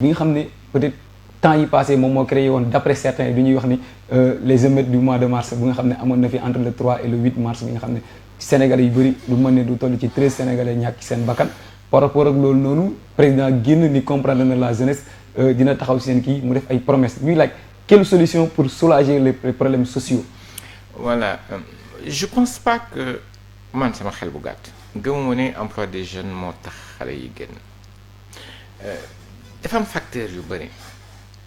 bi nga xam ne peut-être temps yi passé moom moo créé woon d'après certains du ñuy wax ni les émeutes du mois de mars bu nga xam ne amoon na fi entre le 3 et le 8 mars bi nga xam ne Sénégalais yu bëri lu mën ne du toll ci 13 Sénégalais ñàkk seen bakkan par rapport ak loolu noonu président génn ni comprendre na la jeunesse dina taxaw seen kii mu def ay promesses ñuy laaj quelle solution pour soulager les problèmes sociaux. Voilà je pense pas que man sama xel bu gàtt gëmuma ne emploi des jeunes moo tax xale yi génn dafa am facteur yu bëri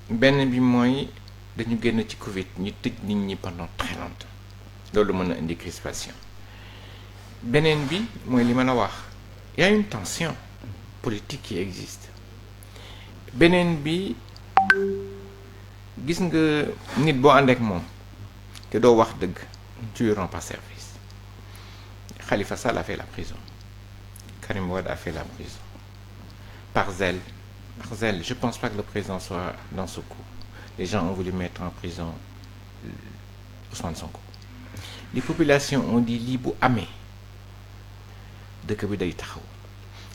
benn bi mooy dañu génn ci Covid ñu tëj nit ñi pendant très longtemps loolu mën na indi crispation beneen bi mooy li ma la wax y a une tension politique qui existe beneen bi gis nga nit boo ànd ak moom te doo wax dëgg tu lui rends pas service. Khalifa Sall a fait la prison, Karim Wade a fait la prison par zèle. Je pense pas que le président soit dans ce coup. Les gens ont voulu mettre en prison Ousmane Sonko. Les populations ont dit lii bu amee dëkk bi day taxaw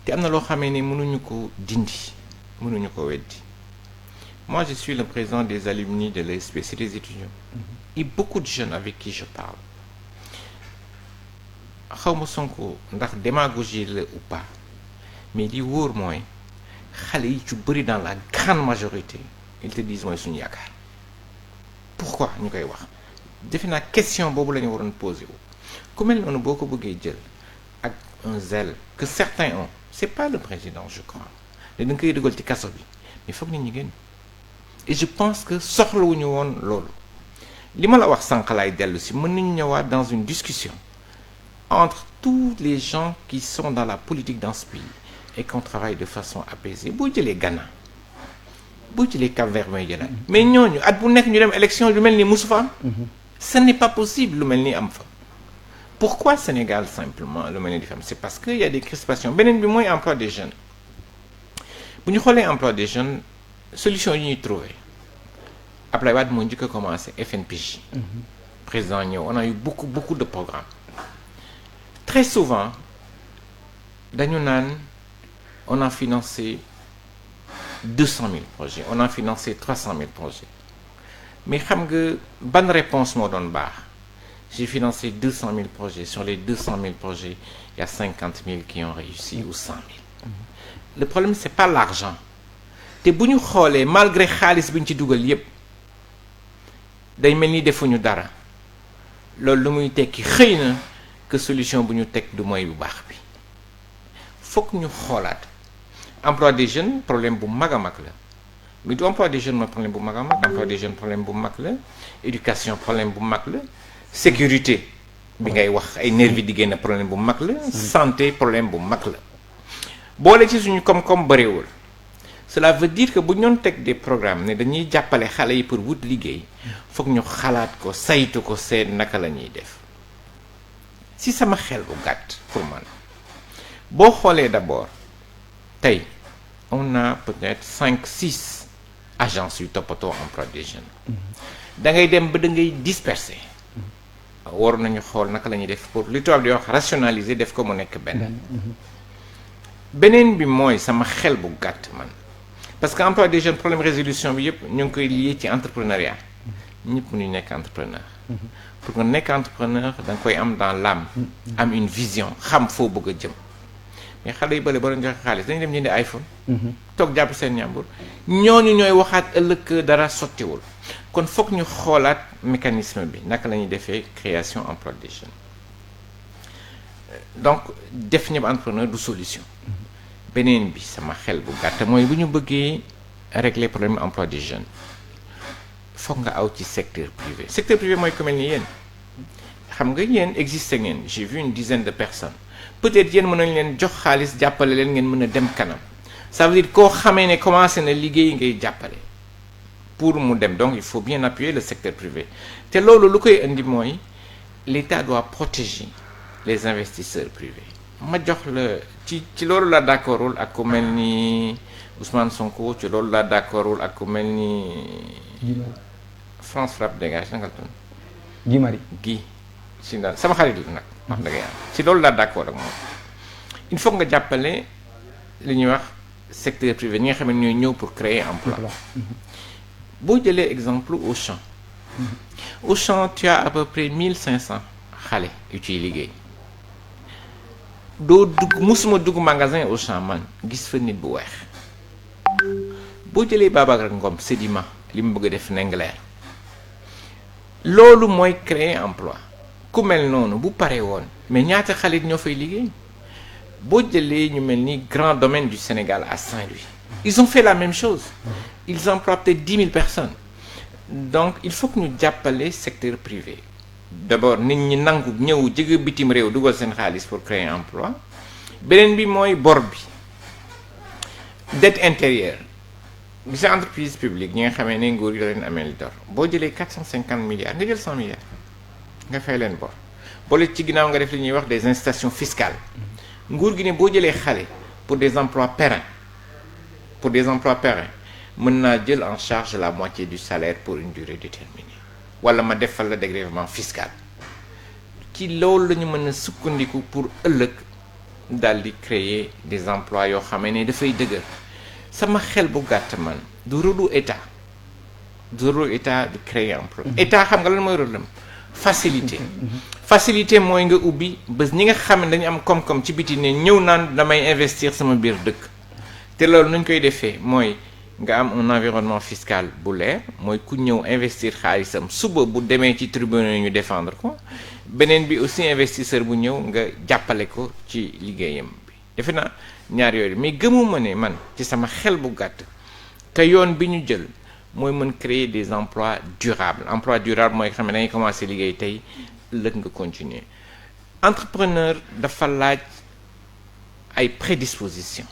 te am na loo xamee ne mënuñu ko dindi mënuñu ko weddi. Moi je suis le président des alumni de l'ESP, c'est des étudiants et beaucoup de jeunes avec qui je parle. xawma Sonko ndax démagogie la ou pas mais li wóor mooy xale yi ci bëri dans la grande majorité ils te disent mooy suñu yaakaar pourquoi ñu koy wax defe naa question boobu la ñu waroon posé wu ku mel noonu boo ko bëggee jël ak un zèle que certains ont c'est pas le président je crois da nga koy dugal ci kaso bi mais foog nit ñi génn et je pense que soxlawuñu woon loolu li ma la wax sànq laay dellu si mën nañu ñëwaat dans une discussion entre tous les gens qui sont dans la politique dans ce pays et qu'on travaille de façon apaisée boo jëlee Ghana boo jëlee Cap-Vert may jëlaat mais ñooñu at bu nekk ñu dem élection lu mel ni musu fa am ce n'est pas possible lu mel ni am fa pourquoi Sénégal simplement lu mel ni di fa am c'est parce que y a des crispations beneen bi mooy emploi des jeunes bu ñu xoolee emploi des jeunes solution yi ñuy trouver Ablaye Wade moo njëkk a commencé FNPJ président ñëw on a eu beaucoup de programmes. Très souvent dañu naan on a financé 200 000 projets on a financé 300 000 projets mais xam nga ban réponse moo doon baax j'ai financé 200 000 projets sur les 200 000 projets il y a 50 000 qui ont réussi ou 100 000 le problème c'est pas l'argent te bu ñu xoolee malgré xaalis bi ñu ci dugal yépp day mel ni defuñu dara loolu lu muy tekki xëy na que solution bu ñu teg du mooy bu baax bi fokk ñu xoolaat emploi des jeunes problème bu mag a mag la mais du emploi des jeunes mooy problème bu mag a mag emploi des jeunes problème bu mag la éducation problème bu mag la sécurité bi ngay wax ay nervi di génn problème bu mag la santé problème bu mag la boole ci suñu koom-koom bëriwul cela veut dire que bu ñu doon teg des programmes ne dañuy jàppale xale yi pour wut liggéey fokk ñu xalaat ko saytu ko seet naka la ñuy def si sama xel bu gàtt pour man boo xoolee d'abord tey on a peut-être 5-6 agences yu toppatoo emploi des jeunes da ngay dem ba da ngay disperser waroon nañu xool naka la ñuy def pour li tubaab di wax rationaliser def ko mu nekk beneen bi mooy sama xel bu gàtt man parce que emploi des jeunes problème résolution bi yëpp ñu ngi koy lié ci entrepreneuriat ñëpp mënuñu nekk entrepreneur pour nga nekk entrepreneur da nga koy am dans l'âme am une vision xam foo bëgg a jëm mais xale yi bële ba doon joxe xaalis dañu dem jëndi iPhone toog jàpp seen ñàmbur ñooñu ñooy waxaat ëllëg dara sottiwul kon foog ñu xoolaat mécanisme bi naka la ñuy defee création emploi des jeunes donc def ñëpp entrepreneur du solution beneen bi sama xel bu gàtt mooy bu ñu bëggee régler problème emploi des jeunes foog nga aw ci secteur privé mooy ku mel ni yéen xam nga yéen existé ngeen j'ai vu une dizaine de personnes peut-être yéen mën nañ leen jox xaalis jàppale leen ngeen mën a dem kanam ça veut dire koo xamee ne commencé na liggéey ngay jàppale pour mu dem donc il faut bien appuyer le secteur privé te loolu lu koy indi mooy l'État doit protéger les investisseurs privés ma jox la ci loolu la d'accordul ak ku mel ni Ousmane Sonko ci loolu la d'accordul ak ku mel ni France Frappe dégage na nga toon Guy Marius Guy si daal sama xarit la nag wax dëgg yàlla ci loolu laa d'accord ak moom il faut nga jàppale li ñuy wax secteur privé ñi nga xam ne ñooy ñëw pour créer emploi. boo jëlee exemple Auchan. Auchan tu as à peu près 1500 xale yu ciy liggéey. doo dugg musuma dugg magasin Auchan man gis fa nit bu weex. boo jëlee Babacar Ngom Sedima li mu bëgg a def Ndingler loolu mooy créer emploi ku mel noonu bu paree woon mais ñaata xale ñoo fay liggéey. boo jëlee ñu mel ni grand domaine du Sénégal à Saint-Louis ils ont fait la même chose ils emploient peut-être 10 000 personnes donc il faut que ñu jàppale secteur privé d'abord nit ñi nangu ñëw jóge bitim réew dugal seen xaalis pour créer emploi beneen bi mooy bor bi dette intérieure gis nga entreprise publique ñi nga xamee ne nguur yi da leen amee dor boo jëlee 450 milliards nga jël 100 milliards nga fay leen bor boole ci ginnaaw nga def li ñuy wax des incitations fiscales nguur gi ne boo jëlee xale pour des emplois pérennes mën naa jël en charge la moitié du salaire pour une durée déterminée wala ma defal la dégrèvement fiscal ci loolu la ñu mën a sukkandiku pour ëllëg daal di créer des emplois yoo xam ne dafay dëgër sama xel bu gàtt man du rôle état de créer emploi état xam nga lan mooy rôle am facilité mooy nga ubbi bés ñi nga xam ne dañu am koom-koom ci biti ne ñëw naan damay investir sama biir dëkk te loolu nuñ koy defee mooy nga am un environnement fiscal bu leer mooy ku ñëw investir xaalisam suba bu demee ci tribunal ñu défendre ko beneen bi aussi investisseur bu ñëw nga jàppale ko ci liggéeyam bi defe naa ñaar yooyu mais gëmuma ne man ci sama xel bu gàtt te yoon bi ñu jël mooy mën créer des emplois durables mooy xam ne dañuy commencer liggéey tey ëllëg nga continuer entrepreneur dafa laaj ay prédisposition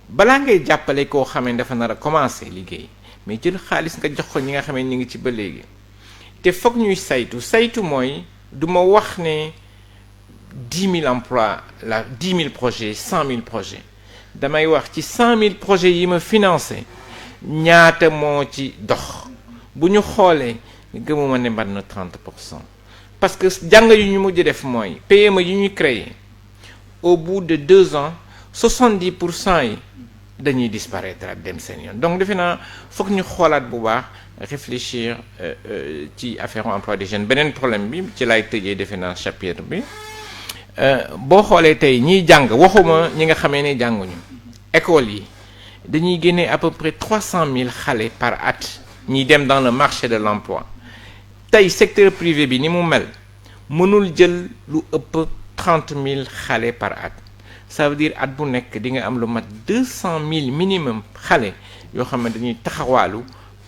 balaa ngay jàppale koo xamee dafa nar a commencer liggéey mais jël xaalis nga jox ko ñi nga xamee ñu ngi ci ba léegi te foog ñuy saytu mooy du ma wax ne 10 000 emplois la 10 000 projets 100 000 projets damay wax ci 100 000 projets yi ma financé ñaata moo ci dox bu ñu xoolee gëmuma ne mbat na 30% parce que jàng yu ñu mujj def mooy PME yu ñu créé au bout de 2 ans 70% yi dañuy disparaître ak dem seen yoon donc defe naa foog ñu xoolaat bu baax réfléchir ci affaire emploi des jeunes beneen problème bi ci lay tëjee defe naa chapitre bi boo xoolee tey ñiy jàng waxuma ñi nga xamee ne jànguñu école yi dañuy génne à peu près 300 000 xale par at ñiy dem dans le marché de l'emploi tey secteur privé bi ni mu mel mënul jël lu ëpp 30 000 xale par at ça veut dire at bu nekk di nga am lu mat 200 000 minimum xale yoo xam ne dañuy taxawaalu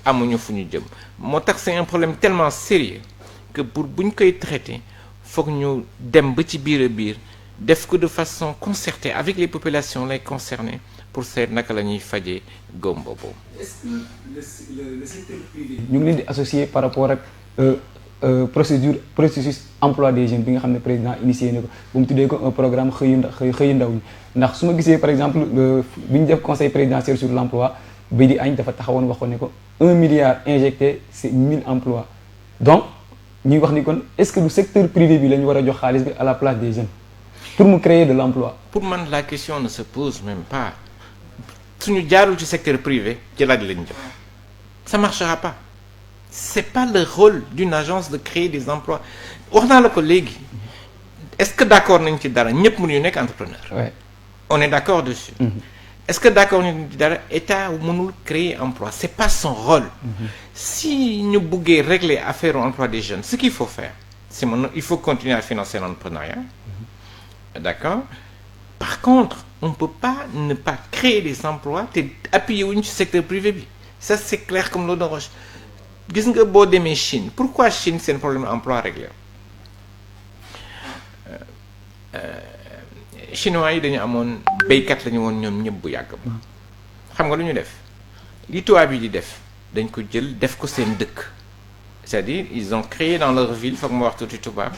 amuñu fu ñu jëm moo tax c'est un problème tellement sérieux que pour bu ñu koy traiter foog ñu dem ba ci biir a biir def ko de façon concertée avec les populations lay concernées pour seet naka la ñuy fajee góom boobu. est-ce que le secteur privé ñu ngi leen di associer par rapport ak processus emploi des jeunes bi nga xam ne président initié na ko bu mu tuddee ko un programme xëyu ndaw ñi ndax su ma gisee par exemple bi ñu def conseil présidentiel sur l'emploi bi di añ dafa taxawoon waxoon ne ko 1 milliard injecté c'est 1000 emplois donc ñuy wax ni kon est-ce que du secteur privé bi la ñu war a jox xaalis bi à la place des jeunes pour mu créer de l'emploi. Pour man la question ne se pose même pas suñu jaarul ci secteur privé ci laaj lañ jëm ça marchera pas. C'est pas le rôle d'une agence de créer des emplois wax naa la ko léegi est-ce que d'accord nañ ci dara ñëpp mënuñu nekk entrepreneur. Ouais. On est d'accord dessus. Est-ce que d'accord nañ ci dara état mënul créer emploi c'est pas son rôle. Si ñu bëggee régler affaire emploi des jeunes ce qu'il faut faire c'est il faut continuer à financer l'entrepreneuriat. D'accord. Par contre on peut pas ne pas créer des emplois te appuyer wuñu ci secteur privé bi ça c'est clair comme l'eau de roche. gis nga boo demee Chine pourquoi Chine seen problème emploi réglé chinois yi dañu amoon béykat la ñu woon ñoom ñëpp bu yàgg ba xam nga lu ñu def li tubaab yi di def dañ ko jël def ko seen dëkk c'est-à-dire ils ont créé dans leur ville foog ma wax tuuti tubaab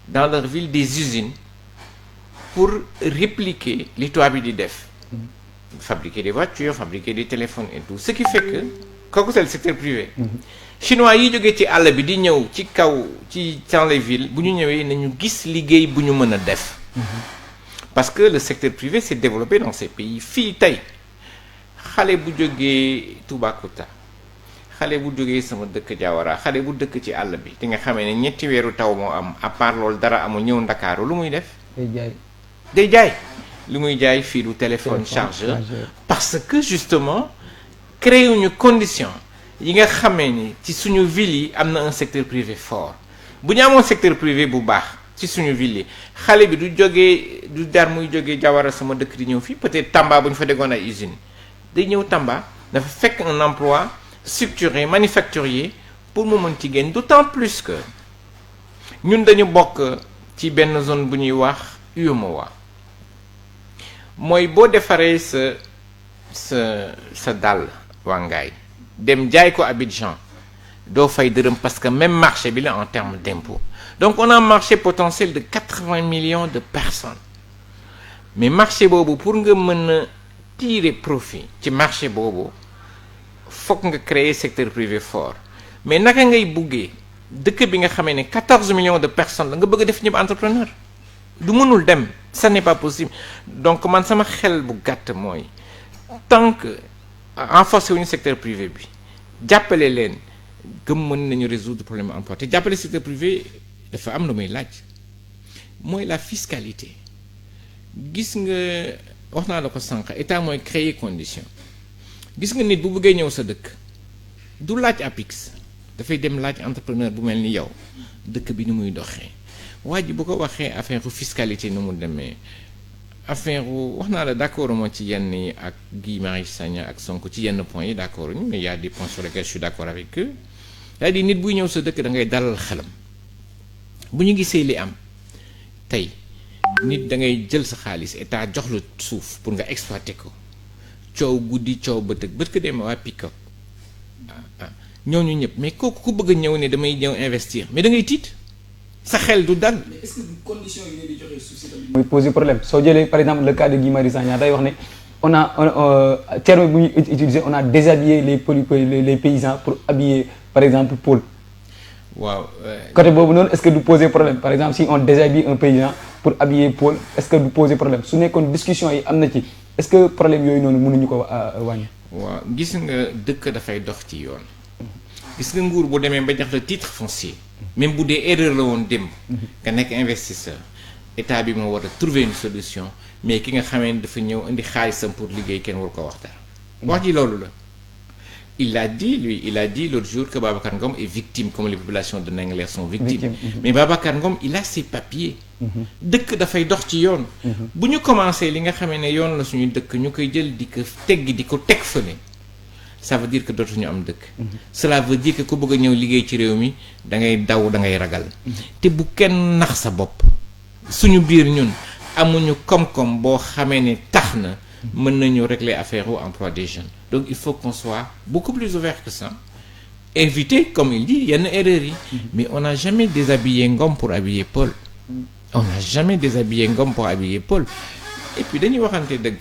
dans leur ville des usines pour répliquer li tubaab yi di def fabriquer des voitures fabriquer des téléphones et tout ce qui fait que kooku c'est le secteur privé. Chinois yi jógee ci àll bi di ñëw ci kaw ci dans les villes bu ñu ñëwee nañu gis liggéey bu ñu mën a def. parce que le secteur privé s'est développé dans ces pays fii tey xale bu jógee Toubacouta xale bu jógee sama dëkk Diawara xale bu dëkk ci àll bi di nga xamee ne ñetti weeru taw moo am à part loolu dara amul ñëw Ndakaaru lu muy def day jaay lu muy jaay fii du téléphone chargeur parce que justement créé une condition yi nga xamee ni ci suñu ville yi am na un secteur privé fort bu ñu amoon secteur privé bu baax ci suñu ville yi xale bi du jógee du dar muy jógee Diawara sama dëkk di ñëw fii peut-être Tamba bu ñu fa déggoon ay usine day ñëw Tamba dafa fekk un emploi structuré manufacturier pour mu mën ci génn d'autant plus que ñun dañu bokk ci benn zone bu ñuy wax UEMOA mooy boo defaree sa dàll wàngaay dem jaay ko Abidjan doo fay dërëm parce que même marché bi la en termes d'impôt donc on a un marché potentiel de 80 millions de personnes mais marché boobu pour nga mën a tirer profit ci marché boobu fokk nga créer secteur privé fort mais naka ngay buggee dëkk bi nga xamee ne 14 millions de personnes la nga bëgg a def ñëpp entrepreneur du mënul dem ça n'est pas possible donc man sama xel bu gàtt mooy tant que renforcer wuñu secteur privé bi jàppale leen gëm mën nañu résoudre problème emploi te jàppale secteur privé dafa am lu muy laaj mooy la fiscalité gis nga wax naa la ko sànq état mooy créer condition gis nga nit bu bëggee ñëw sa dëkk du laaj APIX dafay dem laaj entrepreneur bu mel ni yow dëkk bi ni muy doxee waa ji bu ko waxee affaire fiscalité nu mu demee affaire wax naa la d'accord moo ci yenn yi ak Guy Marius Sagna ak Sonko ci yenn points yi d'accord ñu mais y a des points sur lesquels je suis d'accord avec eux c'est-à-dire nit buy ñëw sa dëkk da ngay dalal xelam bu ñu gisee li am tey nit da ngay jël sa xaalis état jox la suuf pour nga exploiter ko coow guddi coow bëtëg bët ko dem waa Pickup ñooñu ñëpp mais kooku ku bëgg a ñëw ne damay ñëw investir mais da ngay tiit sa xel du dal. mais est-ce que condition yi ngeen di joxe suuf si tamit mooy poser problème soo jëlee par exemple le cas de Guy Marius Sagna day wax ne on a terme bu ñuy utiliser on a déshabillé les paysans pour habiller par exemple Paul. waaw côté boobu noonu est-ce que du poser problème par exemple si on déshabille un paysan pour habiller Paul est-ce que du poser problème su nekkoon discussion yi am na ci est-ce que problème yooyu noonu mënuñu ko wàññi. waaw gis nga dëkk dafay dox ci yoon. gis nga nguur bu demee ba jox la titre foncier même bu dee erreur la woon démb nga nekk investisseur état bi moo war a trouver une solution mais ki nga xamee ne dafa ñëw indi xaalisam pour liggéey kenn war ko wax dara wax ji loolu la il a dit l'autre jour que Babacar Ngom est victime comme les populations de Ndingler sont victimes mais Babacar Ngom il a ses papiers dëkk dafay dox ci yoon bu ñu commencé li nga xamee ne yoon la suñu dëkk ñu koy jël di ko teggi di ko teg fële ça veut dire que dootuñu am dëkk cela veut dire que ku bëgg a ñëw liggéey ci réew mi da ngay daw da ngay ragal te bu kenn nax sa bopp suñu biir ñun amuñu koom-koom boo xamee ne tax na mën nañu régler affaire au emploi des jeunes donc il faut qu'on soit beaucoup plus ouvert que ça éviter comme il dit yenn erreurs yi mais on n'a jamais déshabillé Ngom pour habiller Paul on n'a jamais déshabillé Ngom pour habiller Paul et puis dañuy waxante dëgg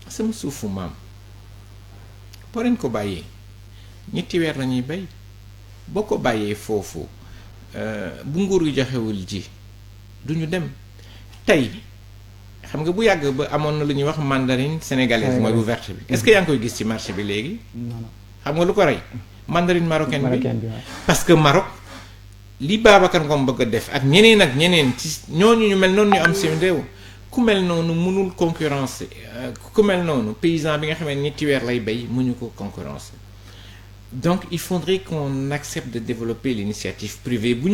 sama suufu maam boo leen ko bàyyee ñetti weer lañuy bay boo ko bàyyee foofu bu nguur gi joxewul ji duñu dem tey xam nga bu yàgg ba amoon na lu ñuy wax mandarine sénégalaise mooy bu verte bi est-ce que yaa ngi koy gis ci marché bi léegi xam nga lu ko rey mandarine marocaine bi parce que Maroc li Babacar Ngom bëgg a def ak ñeneen ci ñooñu ñu mel noonu ñu am seen réew ku mel noonu mënul concurrencer ku mel noonu paysan bi nga xam ne ñetti weer lay bay mënuñu ko concurrencer donc il faudrait qu'on accepte de développer l'initiative privée bu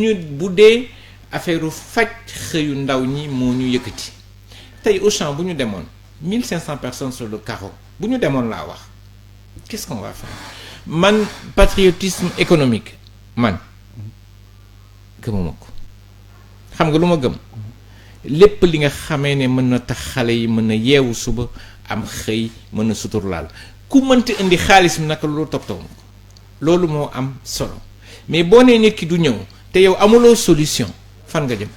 dee affaire faj xëyu ndaw ñi moo ñu yëkkati tey Auchan bu ñu demoon 1500 personnes sur le carreau bu ñu demoon laa wax qu'est-ce qu'on va faire man patriotisme économique man gëmuma ko xam nga lu ma gëm lépp li nga xamee ne mën na tax xale yi mën na yeewu suba am xëy mën na suturlaal ku mënti indi xaalis mi naka loolu toppatoo ko loolu moo am solo mais boo nee nit ki du ñëw te yow amuloo solution fan nga jëm